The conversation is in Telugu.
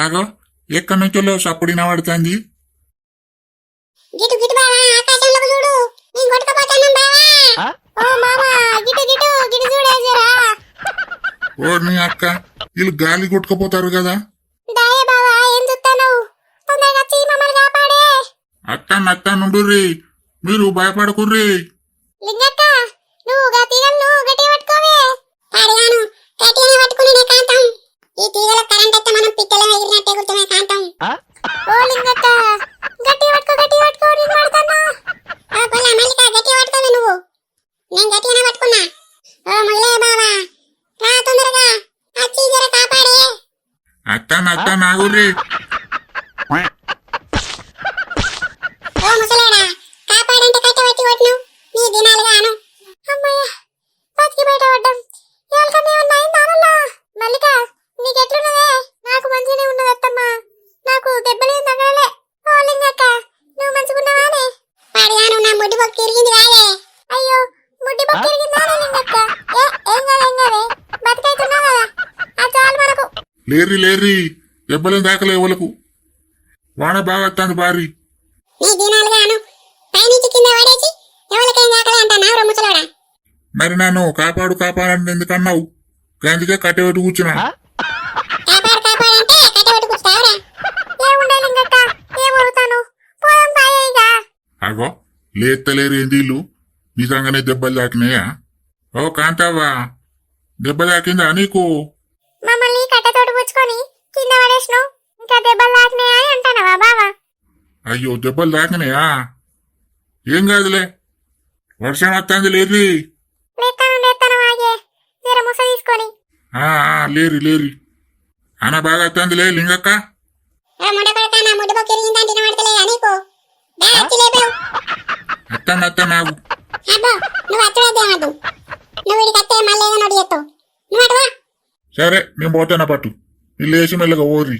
ఆగో ఎక్కడి నుంచో సప్పుడు వినబడుతుంది. గిటు గిటు బావా ఆకాశంలోకి చూడు నేను కొట్టుకుపోతాను బావా. ఓ మామా గిటు గిటు గిటు చూడేజరా. ఓ నీ అక్క వీళ్ళు గాలి కొట్టుకుపోతారు కదా. దాయే బావా ఏం చూస్తావు? తొందరగా వచ్చి మమ్మల్ని కాపాడే. అత్త నుండుర్రి, మీరు భయపడకుర్రి. లింగక్క నువ్వు గా తీగలను గట్టిగా పట్టుకోవే. పాడిగాను గట్టిగానే పట్టుకుని కాంతం. ఈ తీగల కరెంట్ అయితే మనం పిట్టల ఎగిరినట్టే గుర్తుమే కాంతం. ఓ లింగక్క గట్టిగా పట్టుకో నేను పడతానా. ఓ పొల్ల మల్లిక గట్టిగా పట్టుకోవే నువ్వు. నేను గట్టిగానే పట్టుకున్నా. ఓ ముల్లే బావా రా తొందరగా వచ్చి జర కాపాడే. అత్త నాగుర్రి. ఓ ముసలాడా కాపాడంటే కట్టబట్టి కొట్టు నీ దినాలు గాను. అమ్మయ్య బతికి బయట పడ్డం. ఎవరికన్నా ఏమన్నా అయిందా? మల్లిక నీకెట్లున్నదే? నాకు మంచిగానే ఉన్నది అత్తమ్మ. నాకు దెబ్బలేం తగలలే. ఓ లింగక్క నువ్వు మంచిగున్నావానే? పాడిగాను నా ముడ్డి బొక్క తిరిగింది కాదే. అయ్యో ముడ్డి బొక్క తిరిగిందానే లింగక్క? ఏం కాదే బతికైతున్నావు కదా ఆ చాలు మనకు. లేర్రి దెబ్బలేం దాకలే ఎవలకు. వాన బాగా వస్తుంది భారీ. నీ దినాలు గాను పైనుంచి కింద పడేసి ఎవరికైనా దాకలే అంట నా ముసలాడా. మరి నన్ను కాపాడు ఎందుకన్నావు? అందుకే కట్టెబెట్టు కూర్చున్నా. కాపాడంటే కట్టబెట్టి కూర్చుతావురా. ఏముండే లింగక్క ఏమవుతాను పోదాం తాయేగా. అగో లేత్తలేరు ఏందీళ్ళు నిజంగానే దెబ్బలు తాకినాయా? ఓ కాంతావా దెబ్బ తాకిందా నీకు? మమ్మల్ని కట్టతోటి పుచ్చుకొని కింద పడేసినావు ఇంకా దెబ్బలు తాకినాయా అని అంటానవా బావా? అయ్యో దెబ్బలు తాకినాయా? ఏం కాదులే వర్షం వస్తుంది లేరి. లేస్తాను ఆగే జర ముస తీసుకొని. లేరి అన్న బాగా వస్తుందిలే లింగక్క. ముడ్డ కొడతా నా ముడ్డ బొక్క ఎరిగిందంటే వినబడతలేదా నీకు? బాగా వచ్చి లేపావు. అత్త నాకు అబ్బో నువ్వు అత్తడేద్దామద్దు. నువ్వు ఇడికి అత్తే మళ్ళీ ఏదో నోటి చేస్తావు. నువ్వు అటువా. సరే నేను పోతానా పట్టు. ఇల్లు వేసి మెల్లగా ఓరి.